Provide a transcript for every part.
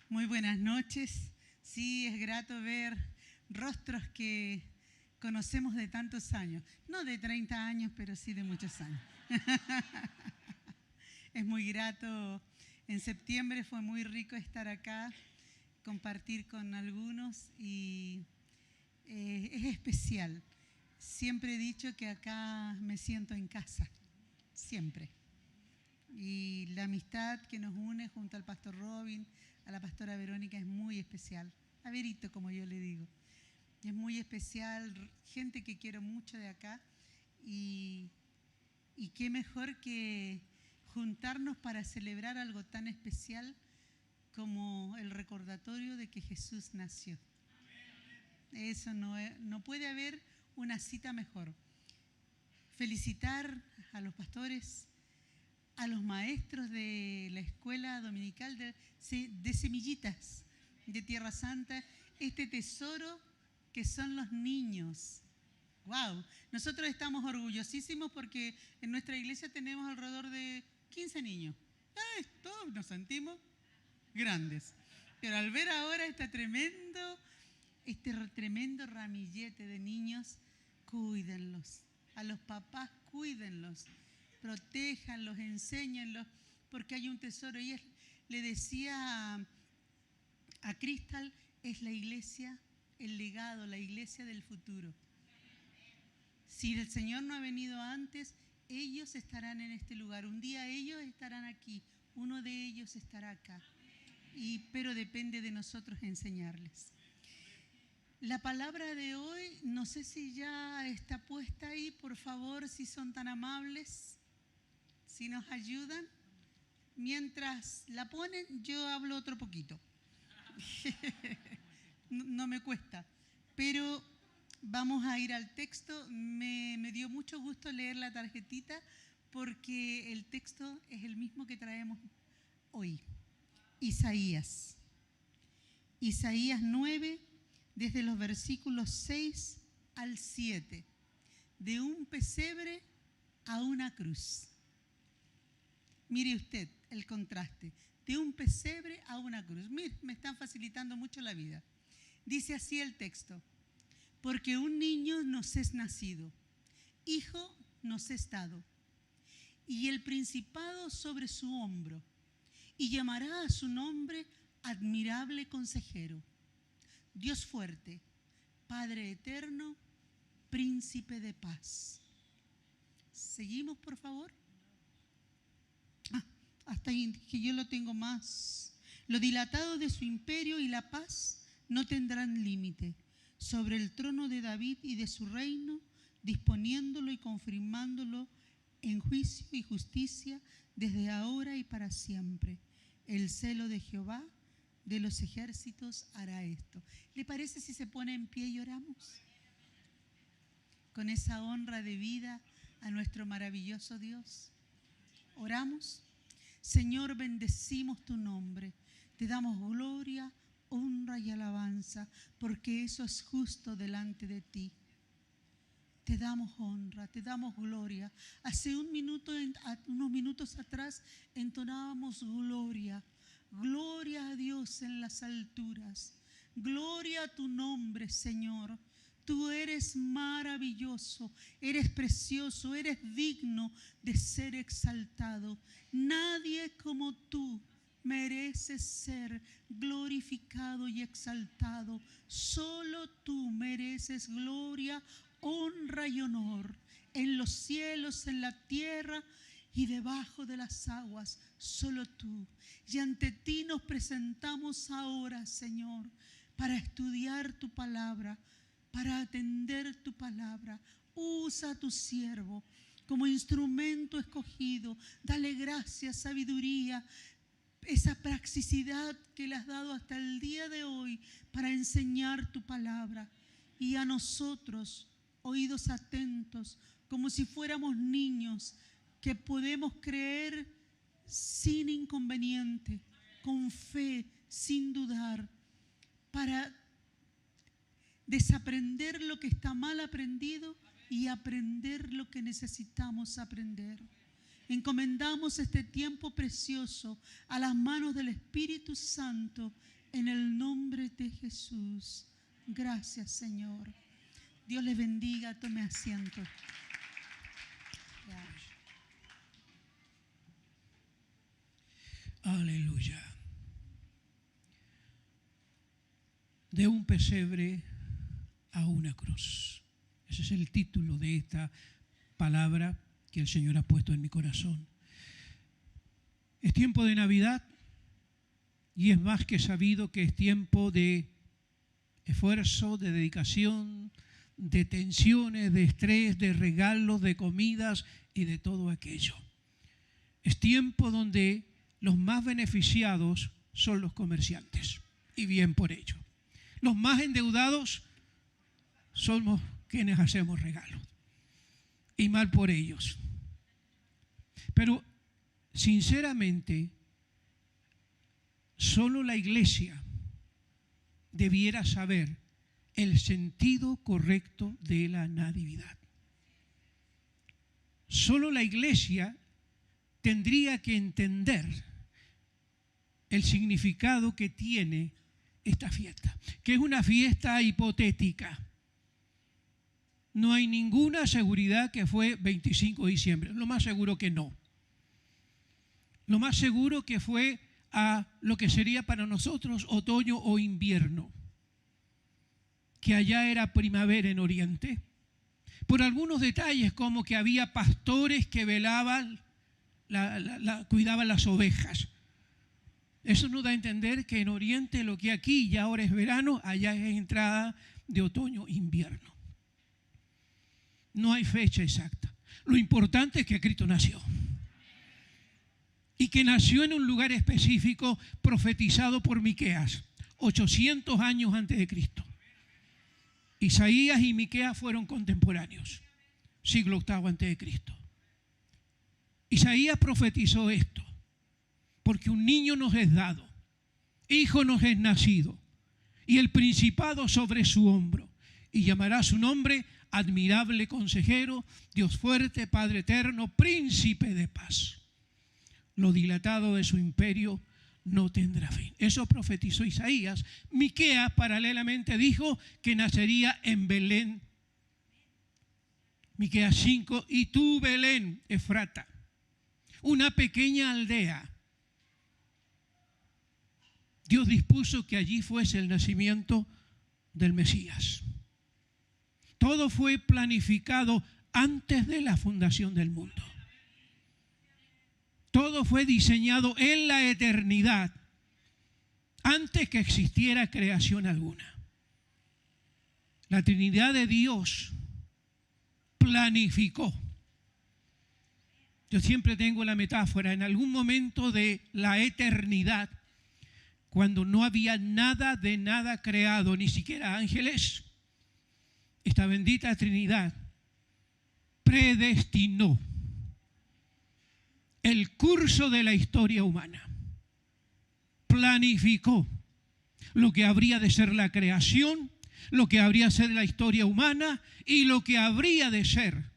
Muy buenas noches. Sí, es grato ver rostros que conocemos de tantos años. No de 30 años, pero sí de muchos años. Es muy grato. En septiembre fue muy rico estar acá, compartir con algunos y es especial. Siempre he dicho que acá me siento en casa, siempre. Y la amistad que nos une junto al pastor Robin, a la pastora Verónica, es muy especial. A Verito, como yo le digo. Es muy especial, gente que quiero mucho de acá. Y qué mejor que juntarnos para celebrar algo tan especial como el recordatorio de que Jesús nació. Eso no puede haber una cita mejor. Felicitar a los pastores, a los maestros de la escuela dominical de Semillitas de Tierra Santa, este tesoro que son los niños. ¡Wow! Nosotros estamos orgullosísimos porque en nuestra iglesia tenemos alrededor de 15 niños. Todos nos sentimos grandes. Pero al ver ahora este tremendo ramillete de niños, cuídenlos. A los papás, cuídenlos. Protéjanlos, enséñenlos, porque hay un tesoro. Y le decía a Cristal, es la iglesia, el legado, la iglesia del futuro. Si el Señor no ha venido antes, ellos estarán en este lugar. Un día ellos estarán aquí, uno de ellos estará acá. Pero depende de nosotros enseñarles. La palabra de hoy, no sé si ya está puesta ahí, por favor, si son tan amables, si nos ayudan. Mientras la ponen, yo hablo otro poquito. No me cuesta, pero vamos a ir al texto. Me dio mucho gusto leer la tarjetita porque el texto es el mismo que traemos hoy. Isaías 9, desde los versículos 6 al 7, de un pesebre a una cruz. Mire usted el contraste, de un pesebre a una cruz. Mire, me están facilitando mucho la vida. Dice así el texto: porque un niño nos es nacido, hijo nos es dado, y el principado sobre su hombro, y llamará a su nombre admirable consejero, Dios fuerte, Padre eterno, príncipe de paz. ¿Seguimos, por favor? Hasta ahí, que yo lo tengo más. Lo dilatado de su imperio y la paz no tendrán límite sobre el trono de David y de su reino, disponiéndolo y confirmándolo en juicio y justicia desde ahora y para siempre. El celo de Jehová de los ejércitos hará esto. ¿Le parece si se pone en pie y oramos? Con esa honra de vida a nuestro maravilloso Dios. Oramos. Señor, bendecimos tu nombre. Te damos gloria, honra y alabanza, porque eso es justo delante de ti. Te damos honra, te damos gloria. Hace unos minutos atrás entonábamos gloria. Gloria a Dios en las alturas. Gloria a tu nombre, Señor. Tú eres maravilloso, eres precioso, eres digno de ser exaltado. Nadie como tú merece ser glorificado y exaltado. Solo tú mereces gloria, honra y honor en los cielos, en la tierra y debajo de las aguas. Solo tú. Y ante ti nos presentamos ahora, Señor, para estudiar tu palabra, para atender tu palabra. Usa a tu siervo como instrumento escogido. Dale gracia, sabiduría, esa practicidad que le has dado hasta el día de hoy para enseñar tu palabra. Y a nosotros, oídos atentos, como si fuéramos niños, que podemos creer sin inconveniente, con fe, sin dudar, para desaprender lo que está mal aprendido y aprender lo que necesitamos aprender. Encomendamos este tiempo precioso a las manos del Espíritu Santo En el nombre de Jesús. Gracias, Señor. Dios les bendiga. Tome asiento. Aleluya. De un pesebre a una cruz. Ese es el título de esta palabra que el Señor ha puesto en mi corazón. Es tiempo de Navidad y es más que sabido que es tiempo de esfuerzo, de dedicación, de tensiones, de estrés, de regalos, de comidas y de todo aquello. Es tiempo donde los más beneficiados son los comerciantes, y bien por ello. Los más endeudados somos quienes hacemos regalos, y mal por ellos. Pero sinceramente, solo la iglesia debiera saber el sentido correcto de la Natividad. Solo la iglesia tendría que entender el significado que tiene esta fiesta, que es una fiesta hipotética. No hay ninguna seguridad que fue 25 de diciembre, lo más seguro que no. Lo más seguro que fue a lo que sería para nosotros otoño o invierno, que allá era primavera en Oriente, por algunos detalles como que había pastores que velaban, cuidaban las ovejas. Eso nos da a entender que en Oriente lo que aquí ya ahora es verano, allá es entrada de otoño-invierno. No hay fecha exacta. Lo importante es que Cristo nació. Y que nació en un lugar específico profetizado por Miqueas, 800 años antes de Cristo. Isaías y Miqueas fueron contemporáneos, siglo VIII antes de Cristo. Isaías profetizó esto, porque un niño nos es dado, hijo nos es nacido, y el principado sobre su hombro, y llamará su nombre admirable consejero, Dios fuerte, Padre eterno, príncipe de paz. Lo dilatado de su imperio no tendrá fin. Eso profetizó Isaías. Miqueas paralelamente dijo que nacería en Belén. Miqueas 5, y tú, Belén, Efrata, una pequeña aldea. Dios dispuso que allí fuese el nacimiento del Mesías. Todo fue planificado antes de la fundación del mundo. Todo fue diseñado en la eternidad, antes que existiera creación alguna. La Trinidad de Dios planificó. Yo siempre tengo la metáfora, en algún momento de la eternidad, cuando no había nada de nada creado, ni siquiera ángeles, esta bendita Trinidad predestinó el curso de la historia humana. Planificó lo que habría de ser la creación, lo que habría de ser la historia humana y lo que habría de ser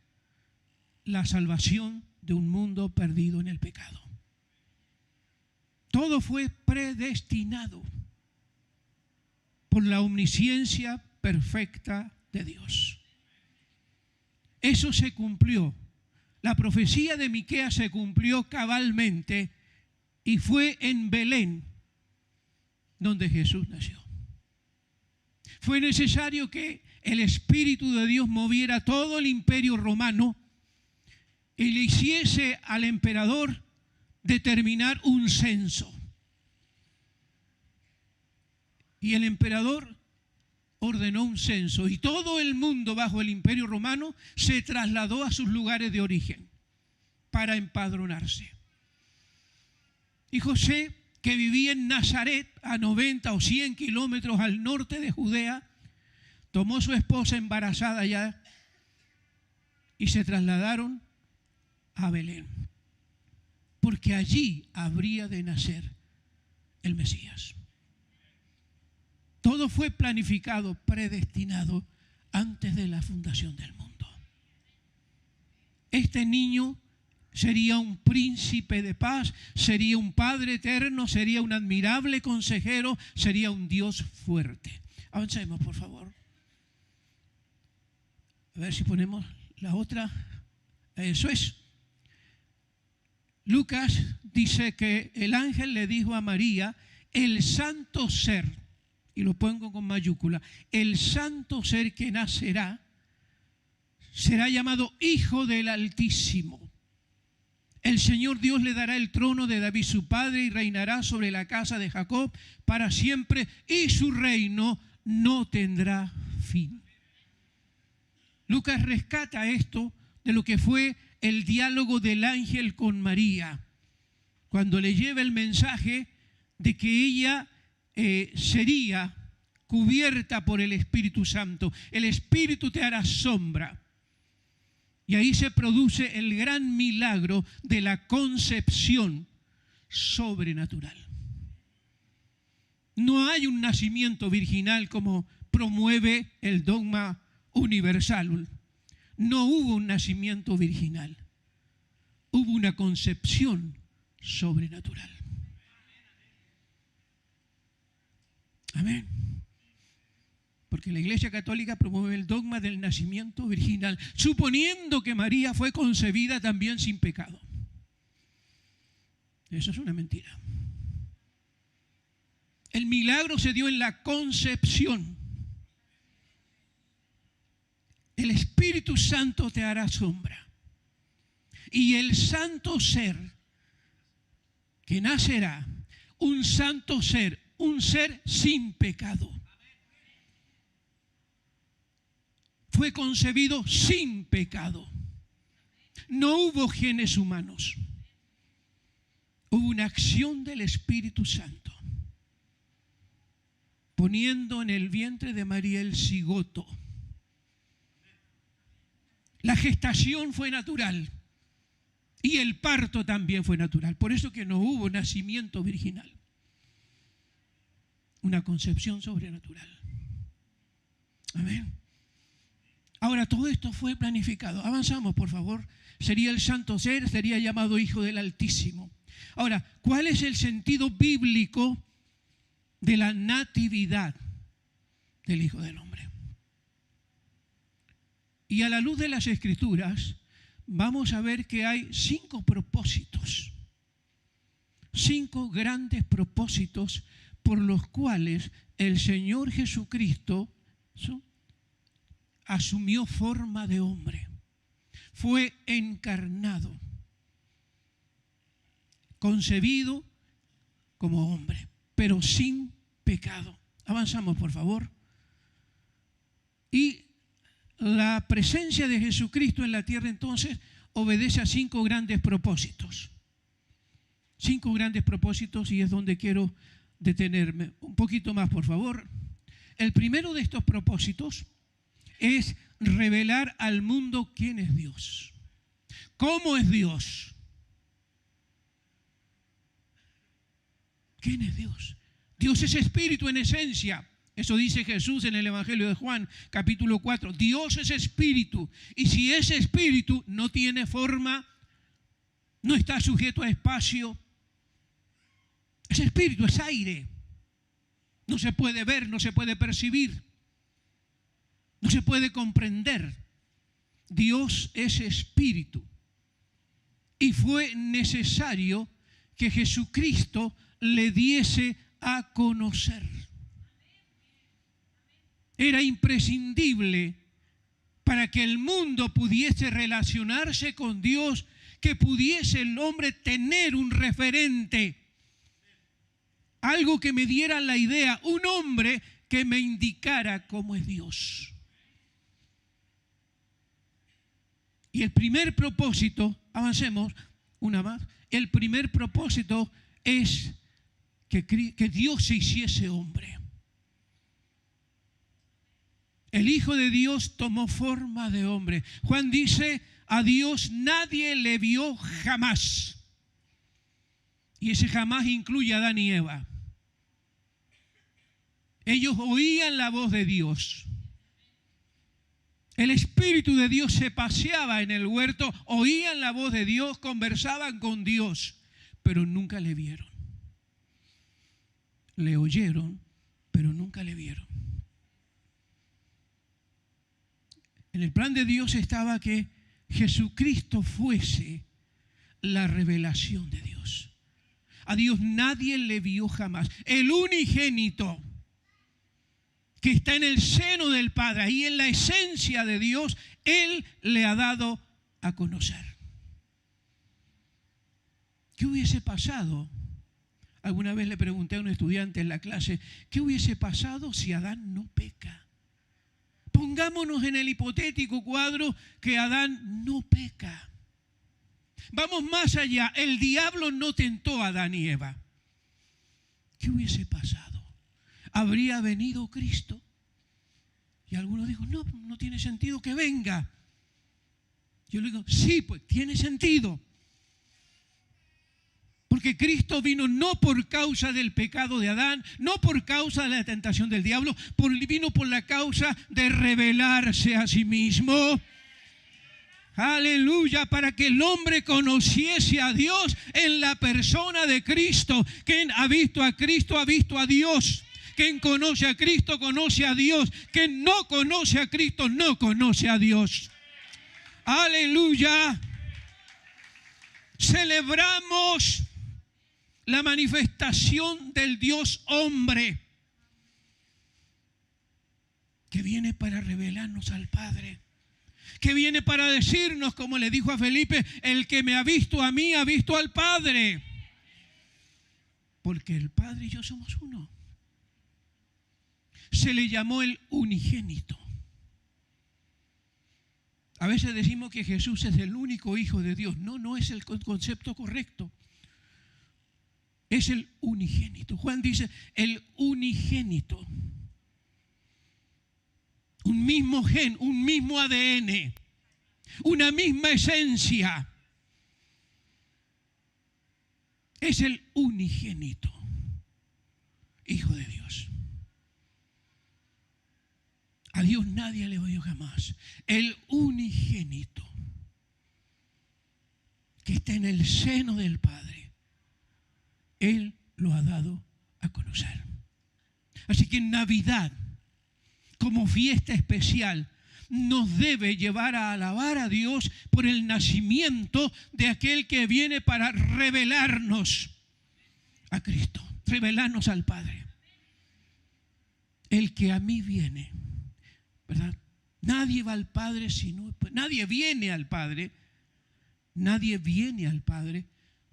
la salvación de un mundo perdido en el pecado. Todo fue predestinado por la omnisciencia perfecta de Dios. Eso se cumplió. La profecía de Miqueas se cumplió cabalmente y fue en Belén donde Jesús nació. Fue necesario que el Espíritu de Dios moviera todo el imperio romano y le hiciese al emperador determinar un censo. Y el emperador ordenó un censo y todo el mundo bajo el imperio romano se trasladó a sus lugares de origen para empadronarse. Y José, que vivía en Nazaret, a 90 o 100 kilómetros al norte de Judea, tomó su esposa embarazada ya y se trasladaron a Belén, porque allí habría de nacer el Mesías. Todo fue planificado, predestinado antes de la fundación del mundo. Este niño sería un príncipe de paz, sería un Padre eterno, sería un admirable consejero, sería un Dios fuerte. Avancemos, por favor. A ver si ponemos la otra. Eso es. Lucas dice que el ángel le dijo a María, el santo ser, y lo pongo con mayúscula, el santo ser que nacerá será llamado Hijo del Altísimo. El Señor Dios le dará el trono de David su padre y reinará sobre la casa de Jacob para siempre y su reino no tendrá fin. Lucas rescata esto de lo que fue el diálogo del ángel con María, cuando le lleva el mensaje de que ella sería cubierta por el Espíritu Santo. El Espíritu te hará sombra. Y ahí se produce el gran milagro de la concepción sobrenatural. No hay un nacimiento virginal como promueve el dogma universal. No hubo un nacimiento virginal. Hubo una concepción sobrenatural. Amén. Porque la Iglesia Católica promueve el dogma del nacimiento virginal, suponiendo que María fue concebida también sin pecado. Eso es una mentira. El milagro se dio en la concepción. El Espíritu Santo te hará sombra. Y el santo ser que nacerá, un santo ser, un ser sin pecado. Fue concebido sin pecado. No hubo genes humanos. Hubo una acción del Espíritu Santo, poniendo en el vientre de María el cigoto. La gestación fue natural y el parto también fue natural. Por eso que no hubo nacimiento virginal. Una concepción sobrenatural. Amén. Ahora, todo esto fue planificado. Avanzamos, por favor. Sería el santo ser, sería llamado Hijo del Altísimo. Ahora, ¿cuál es el sentido bíblico de la natividad del Hijo del Hombre? Y a la luz de las Escrituras, vamos a ver que hay 5 propósitos. 5 grandes propósitos por los cuales el Señor Jesucristo asumió forma de hombre, fue encarnado, concebido como hombre, pero sin pecado. Avanzamos, por favor. Y la presencia de Jesucristo en la tierra entonces obedece a 5 grandes propósitos. 5 grandes propósitos, y es donde quiero detenerme. Un poquito más, por favor. El primero de estos propósitos es revelar al mundo quién es Dios. ¿Cómo es Dios? ¿Quién es Dios? Dios es espíritu en esencia. Eso dice Jesús en el Evangelio de Juan, capítulo 4. Dios es espíritu. Y si es espíritu, no tiene forma, no está sujeto a espacio. Es espíritu, es aire. No se puede ver, no se puede percibir. No se puede comprender. Dios es espíritu. Y fue necesario que Jesucristo le diese a conocer. Era imprescindible para que el mundo pudiese relacionarse con Dios, que pudiese el hombre tener un referente. Algo que me diera la idea, un hombre que me indicara cómo es Dios. Y el primer propósito, avancemos una más, el primer propósito es que Dios se hiciese hombre. El Hijo de Dios tomó forma de hombre. Juan dice, a Dios nadie le vio jamás. Y ese jamás incluye a Adán y Eva. Ellos oían la voz de Dios. El Espíritu de Dios se paseaba en el huerto, oían la voz de Dios, conversaban con Dios, pero nunca le vieron. Le oyeron, pero nunca le vieron. En el plan de Dios estaba que Jesucristo fuese la revelación de Dios. A Dios nadie le vio jamás. El unigénito que está en el seno del Padre, ahí en la esencia de Dios, Él le ha dado a conocer. ¿Qué hubiese pasado? Alguna vez le pregunté a un estudiante en la clase, ¿qué hubiese pasado si Adán no peca? Pongámonos en el hipotético cuadro que Adán no peca. Vamos más allá, el diablo no tentó a Adán y Eva. ¿Qué hubiese pasado? ¿Habría venido Cristo? Y algunos dijeron, no tiene sentido que venga. Yo le digo, sí, pues tiene sentido. Porque Cristo vino no por causa del pecado de Adán, no por causa de la tentación del diablo, vino por la causa de revelarse a sí mismo. Aleluya, para que el hombre conociese a Dios en la persona de Cristo. Quien ha visto a Cristo ha visto a Dios. Quien conoce a Cristo conoce a Dios. Quien no conoce a Cristo no conoce a Dios. Aleluya. Celebramos la manifestación del Dios hombre que viene para revelarnos al Padre, que viene para decirnos, como le dijo a Felipe, el que me ha visto a mí ha visto al Padre, porque el Padre y yo somos uno. Se le llamó el unigénito. A veces decimos que Jesús es el único Hijo de Dios. No es el concepto correcto. Es el unigénito. Juan dice el unigénito. Un mismo gen, un mismo ADN, una misma esencia. Es el unigénito, Hijo de Dios. A Dios nadie le oyó jamás. El unigénito que está en el seno del Padre. Él lo ha dado a conocer. Así que en Navidad, como fiesta especial, nos debe llevar a alabar a Dios por el nacimiento de aquel que viene para revelarnos a Cristo, revelarnos al Padre. El que a mí viene, ¿verdad? Nadie va al Padre sino, nadie viene al Padre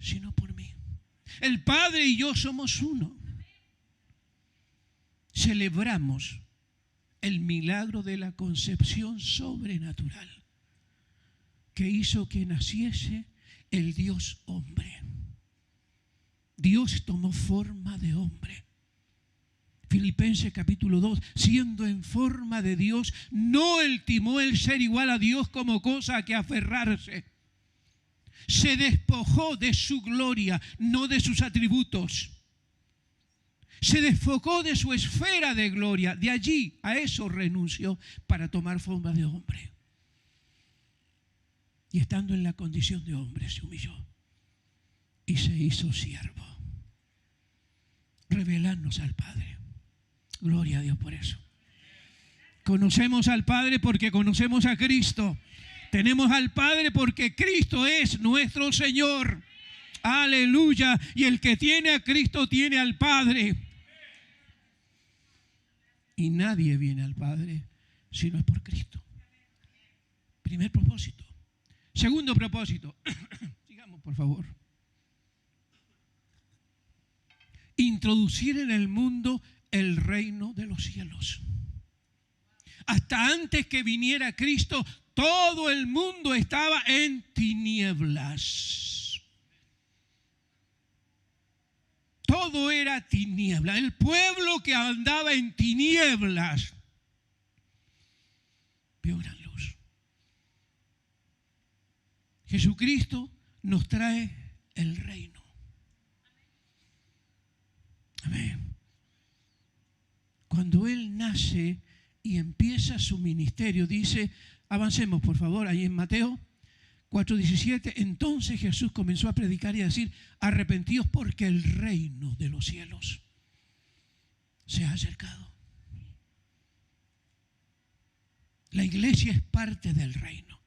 sino por mí. El Padre y yo somos uno. Celebramos el milagro de la concepción sobrenatural que hizo que naciese el Dios hombre. Dios tomó forma de hombre. Filipenses capítulo 2, siendo en forma de Dios, no estimó el ser igual a Dios como cosa a que aferrarse. Se despojó de su gloria, no de sus atributos. Se despojó de su esfera de gloria. De allí a eso renunció para tomar forma de hombre. Y estando en la condición de hombre se humilló y se hizo siervo. Revelarnos al Padre. Gloria a Dios por eso. Conocemos al Padre porque conocemos a Cristo. Tenemos al Padre porque Cristo es nuestro Señor. Aleluya. Y el que tiene a Cristo tiene al Padre. Y nadie viene al Padre si no es por Cristo. Primer propósito. Segundo propósito. Sigamos, por favor. Introducir en el mundo el reino de los cielos. Hasta antes que viniera Cristo, todo el mundo estaba en tinieblas. Todo era tiniebla. El pueblo que andaba en tinieblas vio gran luz. Jesucristo nos trae el reino. Amén. Cuando Él nace y empieza su ministerio, dice, Avancemos, por favor, ahí en Mateo 4:17. Entonces Jesús comenzó a predicar y a decir: arrepentíos porque el reino de los cielos se ha acercado. La iglesia es parte del reino.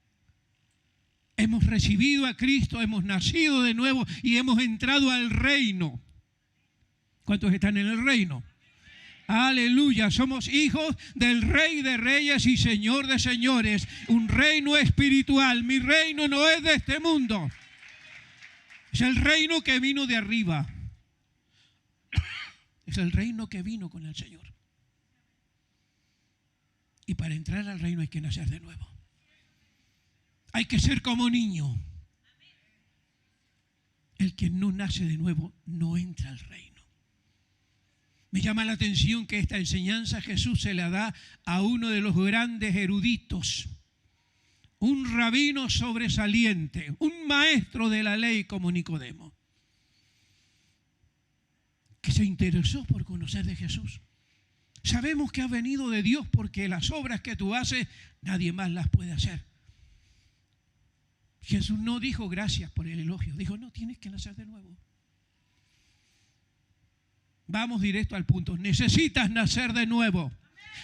Hemos recibido a Cristo, hemos nacido de nuevo y hemos entrado al reino. ¿Cuántos están en el reino? Aleluya, somos hijos del Rey de Reyes y Señor de Señores. Un reino espiritual. Mi reino no es de este mundo. Es el reino que vino de arriba. Es el reino que vino con el Señor. Y para entrar al reino hay que nacer de nuevo. Hay que ser como niño. El que no nace de nuevo no entra al reino. Me llama la atención que esta enseñanza Jesús se la da a uno de los grandes eruditos, un rabino sobresaliente, un maestro de la ley como Nicodemo, que se interesó por conocer de Jesús. Sabemos que ha venido de Dios porque las obras que tú haces nadie más las puede hacer. Jesús no dijo gracias por el elogio, dijo no, tienes que nacer de nuevo. Vamos directo al punto. Necesitas nacer de nuevo.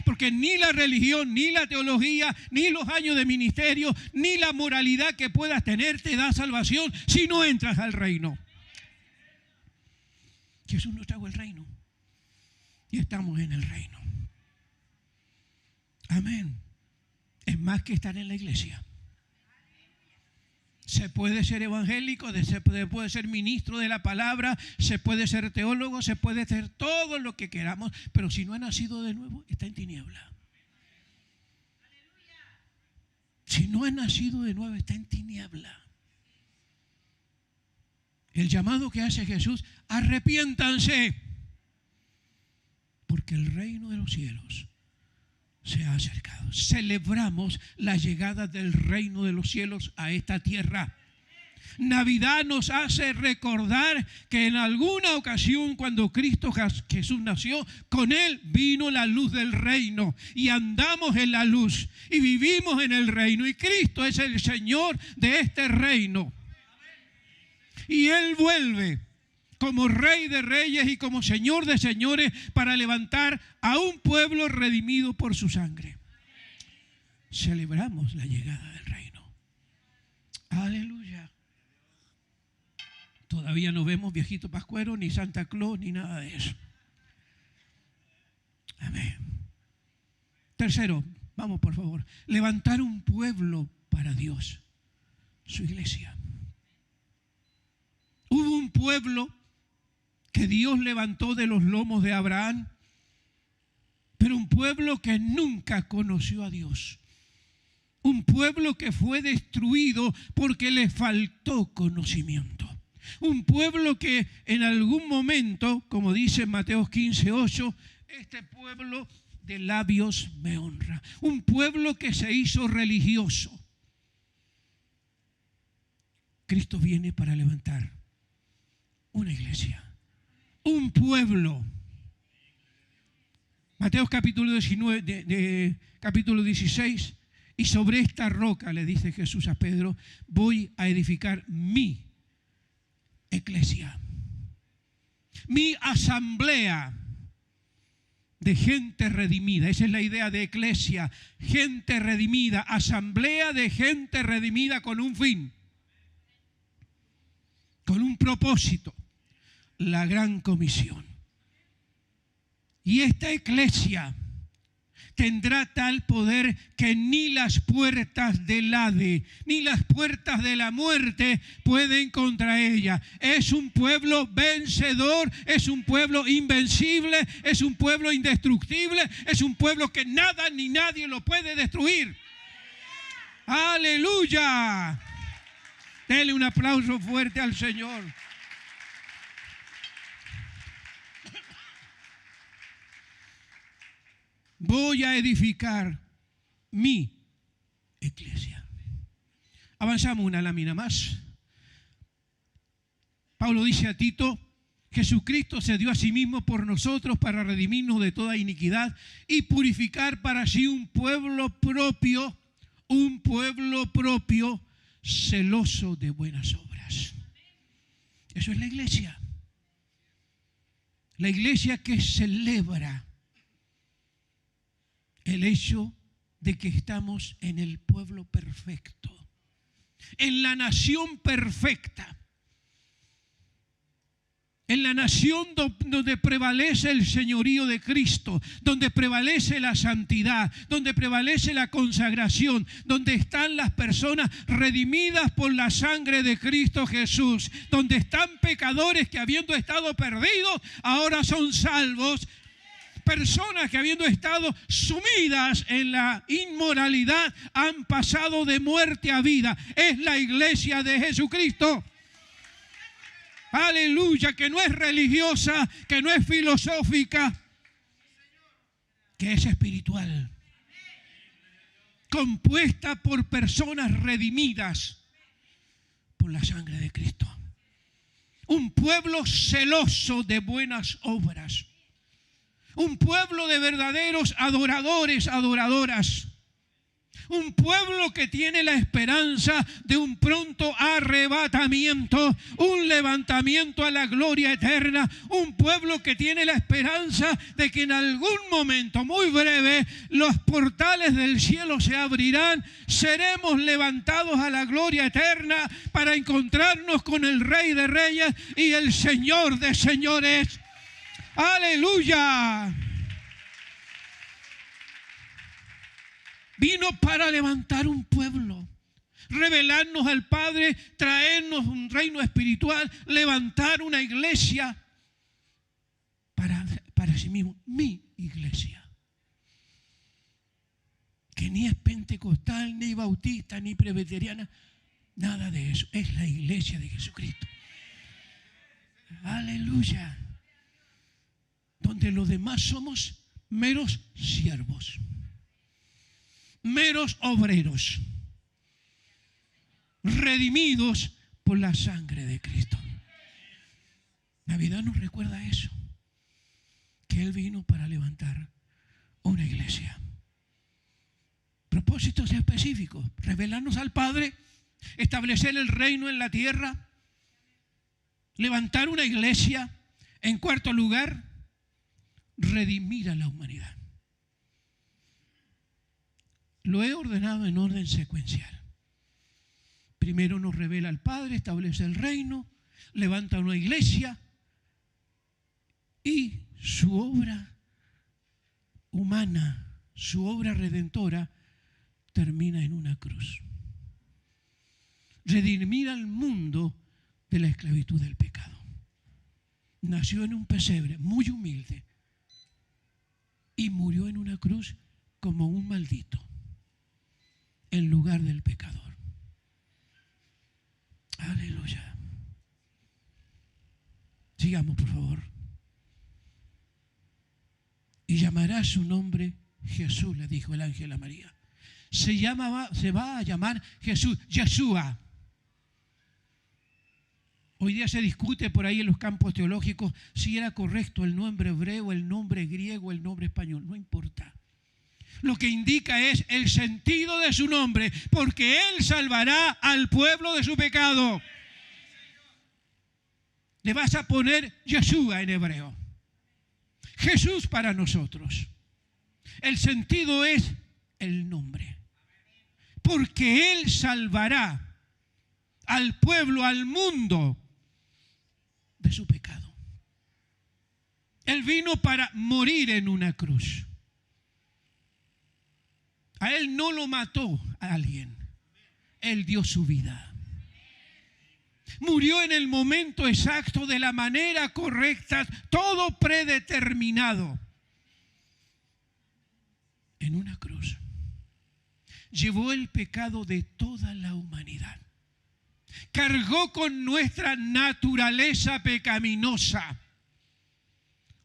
Porque ni la religión, ni la teología, ni los años de ministerio, ni la moralidad que puedas tener te da salvación si no entras al reino. Jesús nos trajo el reino. Y estamos en el reino. Amén. Es más que estar en la iglesia. Se puede ser evangélico, se puede ser ministro de la palabra, se puede ser teólogo, se puede ser todo lo que queramos, pero si no ha nacido de nuevo, está en tiniebla. Si no ha nacido de nuevo, está en tiniebla. El llamado que hace Jesús: arrepiéntanse, porque el reino de los cielos se ha acercado. Celebramos la llegada del reino de los cielos a esta tierra. Navidad nos hace recordar que en alguna ocasión cuando Cristo Jesús nació, con Él vino la luz del reino y andamos en la luz y vivimos en el reino y Cristo es el Señor de este reino. Y Él vuelve como Rey de Reyes y como Señor de Señores para levantar a un pueblo redimido por su sangre. Celebramos la llegada del reino. Aleluya. Todavía no vemos viejito Pascuero, ni Santa Claus, ni nada de eso. Amén. Tercero, vamos por favor. Levantar un pueblo para Dios, su iglesia. Hubo un pueblo que Dios levantó de los lomos de Abraham, pero un pueblo que nunca conoció a Dios. Un pueblo que fue destruido porque le faltó conocimiento. Un pueblo que en algún momento, como dice Mateo 15:8, este pueblo de labios me honra. Un pueblo que se hizo religioso. Cristo viene para levantar una iglesia. Un pueblo. Mateo capítulo 19, capítulo 16. Y sobre esta roca, le dice Jesús a Pedro, voy a edificar mi iglesia. Mi asamblea de gente redimida. Esa es la idea de iglesia. Gente redimida. Asamblea de gente redimida con un fin. Con un propósito. La gran comisión. Y esta iglesia tendrá tal poder que ni las puertas del Hades, ni las puertas de la muerte pueden contra ella. Es un pueblo vencedor, es un pueblo invencible, es un pueblo indestructible, es un pueblo que nada ni nadie lo puede destruir. ¡Aleluya! Denle un aplauso fuerte al Señor. Voy a edificar mi iglesia. Avanzamos una lámina más. Pablo dice a Tito: Jesucristo se dio a sí mismo por nosotros para redimirnos de toda iniquidad y purificar para sí un pueblo propio, un pueblo propio, celoso de buenas obras. Eso es la iglesia. La iglesia que celebra el hecho de que estamos en el pueblo perfecto, en la nación perfecta, en la nación donde prevalece el señorío de Cristo, donde prevalece la santidad, donde prevalece la consagración, donde están las personas redimidas por la sangre de Cristo Jesús, donde están pecadores que habiendo estado perdidos, ahora son salvos. Personas que habiendo estado sumidas en la inmoralidad han pasado de muerte a vida. Es la iglesia de Jesucristo. Aleluya, que no es religiosa, que no es filosófica, que es espiritual. Compuesta por personas redimidas por la sangre de Cristo. Un pueblo celoso de buenas obras. Un pueblo de verdaderos adoradores, adoradoras. Un pueblo que tiene la esperanza de un pronto arrebatamiento, un levantamiento a la gloria eterna. Un pueblo que tiene la esperanza de que en algún momento muy breve los portales del cielo se abrirán. Seremos levantados a la gloria eterna para encontrarnos con el Rey de Reyes y el Señor de Señores. ¡Aleluya! Vino para levantar un pueblo, revelarnos al Padre, traernos un reino espiritual, levantar una iglesia para sí mismo, mi iglesia. Que ni es pentecostal, ni bautista, ni presbiteriana, nada de eso. Es la iglesia de Jesucristo. Aleluya. Donde los demás somos meros siervos. Meros obreros, redimidos por la sangre de Cristo. Navidad nos recuerda eso, que Él vino para levantar una iglesia. Propósitos específicos: revelarnos al Padre, establecer el reino en la tierra, levantar una iglesia. En cuarto lugar, redimir a la humanidad. Lo he ordenado en orden secuencial. Primero nos revela al Padre, establece el reino, levanta una iglesia y su obra humana, su obra redentora, termina en una cruz. Redimir al mundo de la esclavitud del pecado. Nació en un pesebre muy humilde y murió en una cruz como un maldito, en lugar del pecador. Aleluya. Sigamos, por favor. Y llamará su nombre Jesús, le dijo el ángel a María. Se va a llamar Jesús, Yeshua. Hoy día se discute por ahí en los campos teológicos si era correcto el nombre hebreo, el nombre griego, el nombre español. No importa. Lo que indica es el sentido de su nombre, porque Él salvará al pueblo de su pecado. Le vas a poner Yeshua en hebreo. Jesús para nosotros. El sentido es el nombre. Porque Él salvará al pueblo, al mundo, de su pecado. Él vino para morir en una cruz. A Él no lo mató a alguien. Él dio su vida. Murió en el momento exacto, de la manera correcta, todo predeterminado. En una cruz. Llevó el pecado de toda la humanidad. Cargó con nuestra naturaleza pecaminosa.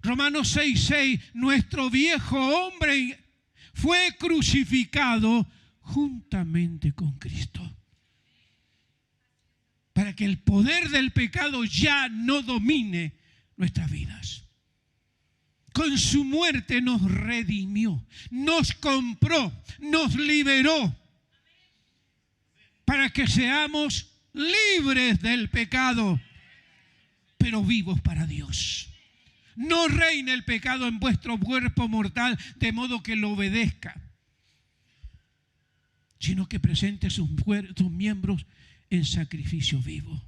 Romanos 6:6, nuestro viejo hombre fue crucificado juntamente con Cristo, para que el poder del pecado ya no domine nuestras vidas. Con su muerte nos redimió, nos compró, nos liberó. para que seamos libres del pecado, pero vivos para Dios. No reine el pecado en vuestro cuerpo mortal, de modo que lo obedezca, sino que presente sus miembros en sacrificio vivo.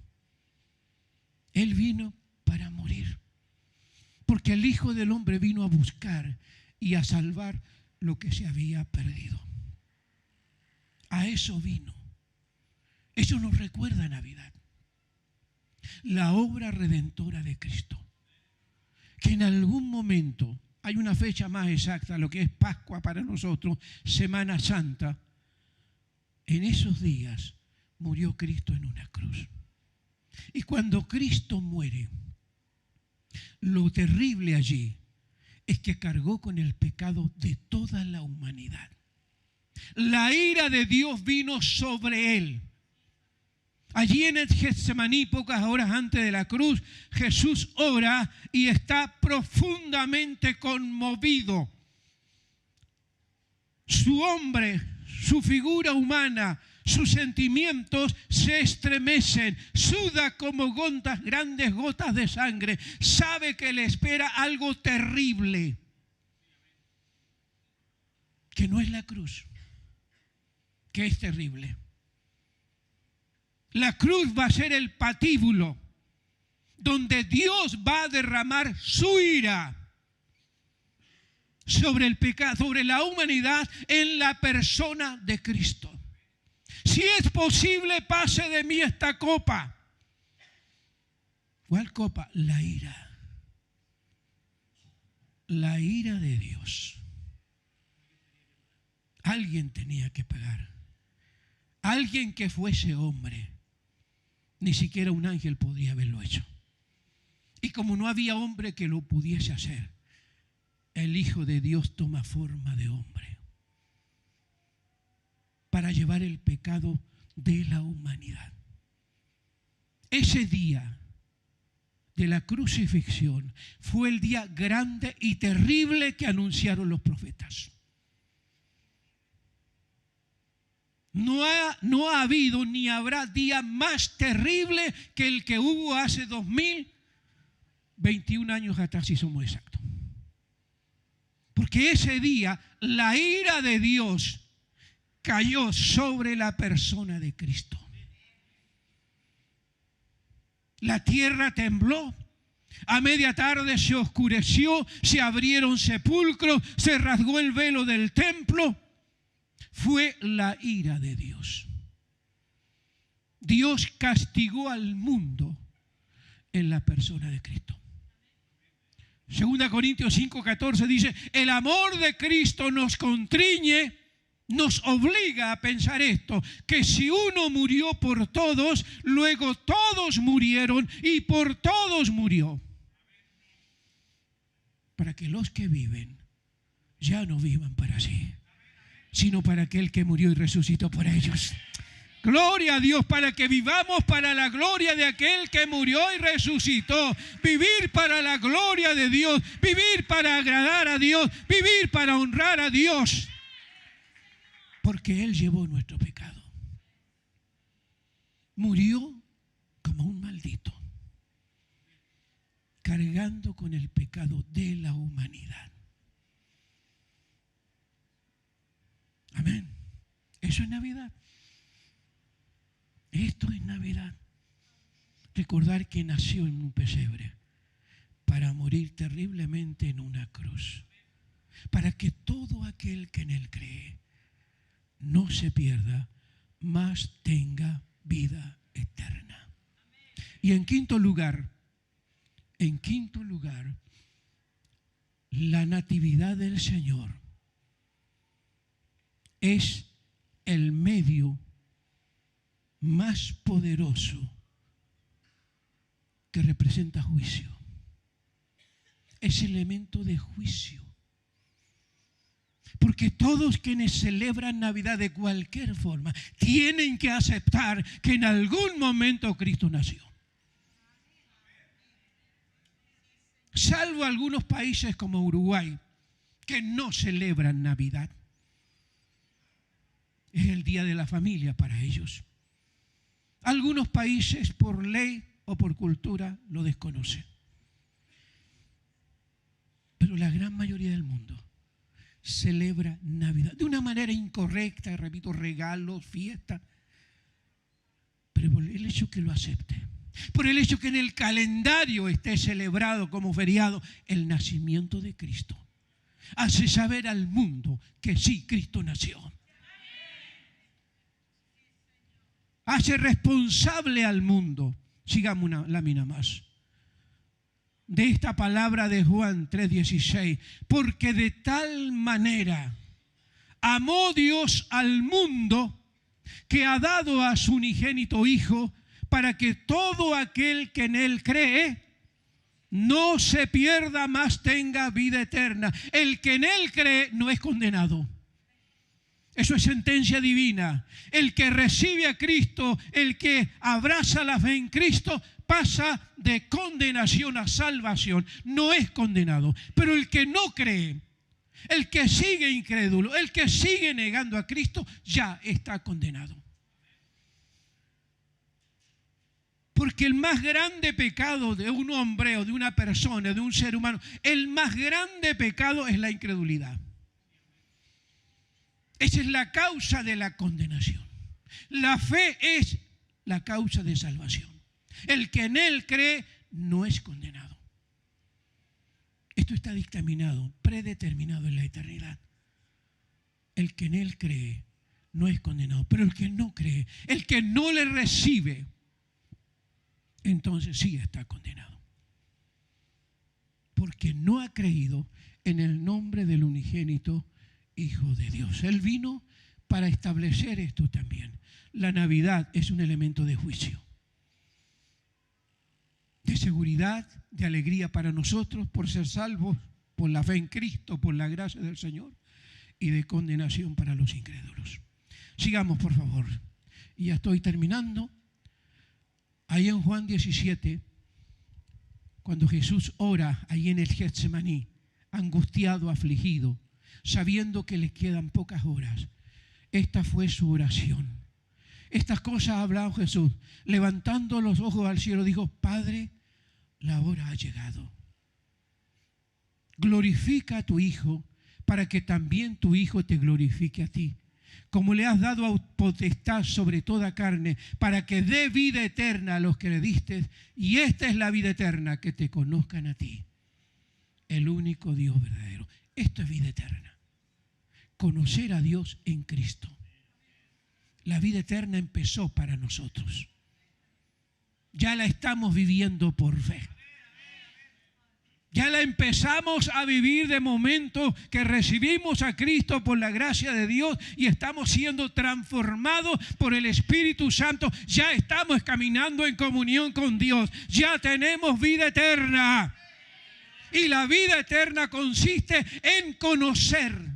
Él vino para morir, porque el Hijo del Hombre vino a buscar y a salvar lo que se había perdido. A eso vino. Eso nos recuerda a Navidad. La obra redentora de Cristo. Que en algún momento, hay una fecha más exacta, lo que es Pascua para nosotros, Semana Santa, en esos días murió Cristo en una cruz. Y cuando Cristo muere, lo terrible allí es que cargó con el pecado de toda la humanidad. La ira de Dios vino sobre él. Allí en el Getsemaní, pocas horas antes de la cruz, Jesús ora y está profundamente conmovido. Su hombre, su figura humana, sus sentimientos se estremecen, suda como grandes gotas de sangre, sabe que le espera algo terrible, que no es la cruz, que es terrible. La cruz va a ser el patíbulo donde Dios va a derramar su ira sobre el pecado, sobre la humanidad en la persona de Cristo. Si es posible, pase de mí esta copa. ¿Cuál copa? La ira. La ira de Dios. Alguien tenía que pagar. Alguien que fuese hombre. Ni siquiera un ángel podría haberlo hecho. Y como no había hombre que lo pudiese hacer, el Hijo de Dios toma forma de hombre para llevar el pecado de la humanidad. Ese día de la crucifixión fue el día grande y terrible que anunciaron los profetas. No ha habido ni habrá día más terrible que el que hubo hace 2021 años atrás, si somos exactos. Porque ese día la ira de Dios cayó sobre la persona de Cristo. La tierra tembló. A media tarde se oscureció, se abrieron sepulcros, se rasgó el velo del templo. Fue la ira de Dios. Dios castigó al mundo en la persona de Cristo. 2 Corintios 5:14 dice, el amor de Cristo nos constriñe, nos obliga a pensar esto, que si uno murió por todos, luego todos murieron y por todos murió. Para que los que viven ya no vivan para sí, sino para aquel que murió y resucitó por ellos. Gloria a Dios, para que vivamos para la gloria de aquel que murió y resucitó. Vivir para la gloria de Dios, vivir para agradar a Dios, vivir para honrar a Dios. Porque Él llevó nuestro pecado. Murió como un maldito, cargando con el pecado de la humanidad. Amén. Eso es Navidad. Esto es Navidad. Recordar que nació en un pesebre para morir terriblemente en una cruz. Para que todo aquel que en Él cree no se pierda, mas tenga vida eterna. Y en quinto lugar, la natividad del Señor es el medio más poderoso que representa juicio. Es elemento de juicio. Porque todos quienes celebran Navidad de cualquier forma tienen que aceptar que en algún momento Cristo nació. Salvo algunos países como Uruguay que no celebran Navidad. Es el día de la familia para ellos. Algunos países por ley o por cultura lo desconocen. Pero la gran mayoría del mundo celebra Navidad de una manera incorrecta, repito, regalos, fiestas. Pero por el hecho que lo acepte, por el hecho que en el calendario esté celebrado como feriado el nacimiento de Cristo, hace saber al mundo que sí, Cristo nació. Hace responsable al mundo. Sigamos una lámina más. De esta palabra de Juan 3:16. Porque de tal manera amó Dios al mundo que ha dado a su unigénito Hijo para que todo aquel que en Él cree no se pierda, mas tenga vida eterna. El que en Él cree no es condenado. Eso es sentencia divina. El que recibe a Cristo, el que abraza la fe en Cristo, pasa de condenación a salvación. No es condenado. Pero el que no cree, el que sigue incrédulo, el que sigue negando a Cristo, ya está condenado. Porque el más grande pecado de un hombre o de una persona, de un ser humano, el más grande pecado es la incredulidad. Esa es la causa de la condenación. La fe es la causa de salvación. El que en Él cree no es condenado. Esto está dictaminado, predeterminado en la eternidad. El que en Él cree no es condenado. Pero el que no cree, el que no le recibe, entonces sí está condenado. Porque no ha creído en el nombre del unigénito Hijo de Dios. Él vino para establecer esto también. La Navidad es un elemento de juicio, de seguridad, de alegría para nosotros por ser salvos por la fe en Cristo, por la gracia del Señor, y de condenación para los incrédulos. Sigamos, por favor. Y ya estoy terminando. Ahí en Juan 17, cuando Jesús ora ahí en el Getsemaní, angustiado, afligido, sabiendo que le quedan pocas horas, esta fue su oración. Estas cosas ha hablado Jesús. Levantando los ojos al cielo, dijo: Padre, la hora ha llegado. Glorifica a tu Hijo, para que también tu Hijo te glorifique a ti. Como le has dado potestad sobre toda carne, para que dé vida eterna a los que le diste. Y esta es la vida eterna, que te conozcan a ti, el único Dios verdadero. Esto es vida eterna. Conocer a Dios en Cristo. La vida eterna empezó para nosotros. Ya la estamos viviendo por fe. Ya la empezamos a vivir de momento que recibimos a Cristo por la gracia de Dios y estamos siendo transformados por el Espíritu Santo. Ya estamos caminando en comunión con Dios. Ya tenemos vida eterna. Y la vida eterna consiste en conocer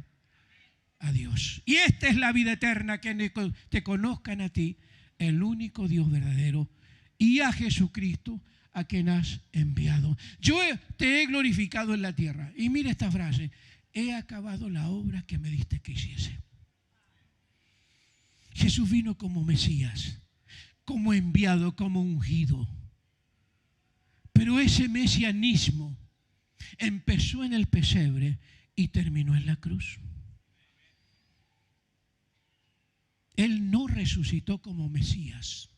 a Dios. Y esta es la vida eterna, que te conozcan a ti, el único Dios verdadero, y a Jesucristo, a quien has enviado. Yo te he glorificado en la tierra. Y mira esta frase: he acabado la obra que me diste que hiciese. Jesús vino como Mesías, como enviado, como ungido. Pero ese mesianismo empezó en el pesebre y terminó en la cruz. Él no resucitó como Mesías,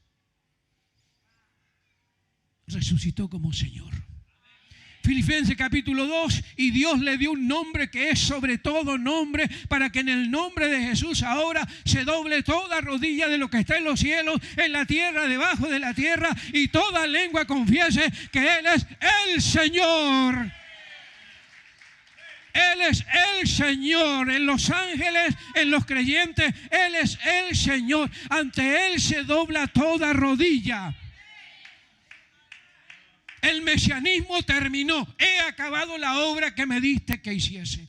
resucitó como Señor. Filipenses capítulo 2, y Dios le dio un nombre que es sobre todo nombre, para que en el nombre de Jesús ahora se doble toda rodilla de lo que está en los cielos, en la tierra, debajo de la tierra, y toda lengua confiese que Él es el Señor. Él es el Señor. En los ángeles, en los creyentes, Él es el Señor. Ante Él se dobla toda rodilla. El mesianismo terminó. He acabado la obra que me diste que hiciese.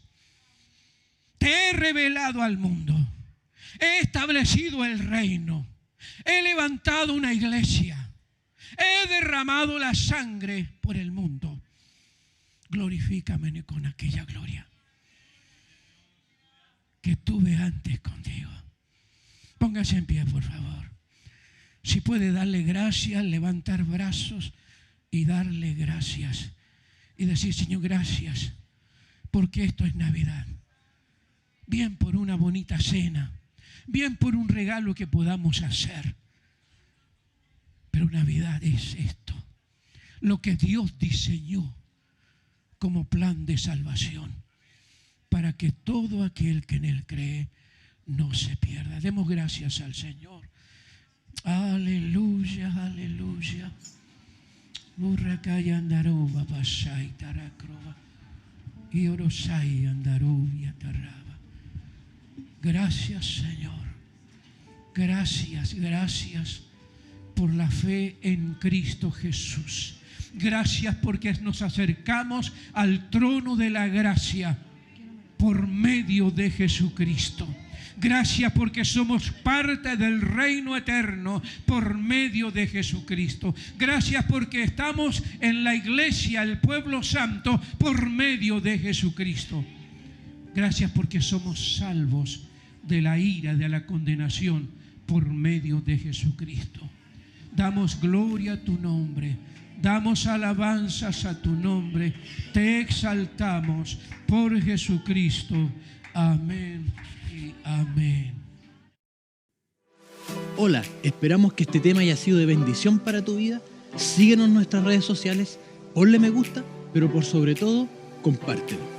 Te he revelado al mundo. He establecido el reino. He levantado una iglesia. He derramado la sangre por el mundo. Glorifícame con aquella gloria que tuve antes contigo. Póngase en pie, por favor. Si puede darle gracias, levantar brazos y darle gracias. Y decir, Señor, gracias, porque esto es Navidad. Bien por una bonita cena, bien por un regalo que podamos hacer. Pero Navidad es esto, lo que Dios diseñó como plan de salvación, para que todo aquel que en Él cree no se pierda. Demos gracias al Señor. Aleluya, aleluya. Burrakaya andaruba pasai tarakroba. Y orosai andarubia tarraba. Gracias, Señor. Gracias, gracias por la fe en Cristo Jesús. Gracias porque nos acercamos al trono de la gracia por medio de Jesucristo. Gracias porque somos parte del reino eterno por medio de Jesucristo. Gracias porque estamos en la iglesia, el pueblo santo, por medio de Jesucristo. Gracias porque somos salvos de la ira, de la condenación, por medio de Jesucristo. Damos gloria a tu nombre. Damos alabanzas a tu nombre. Te exaltamos por Jesucristo. Amén y amén. Hola, esperamos que este tema haya sido de bendición para tu vida. Síguenos en nuestras redes sociales, ponle me gusta, pero por sobre todo, compártelo.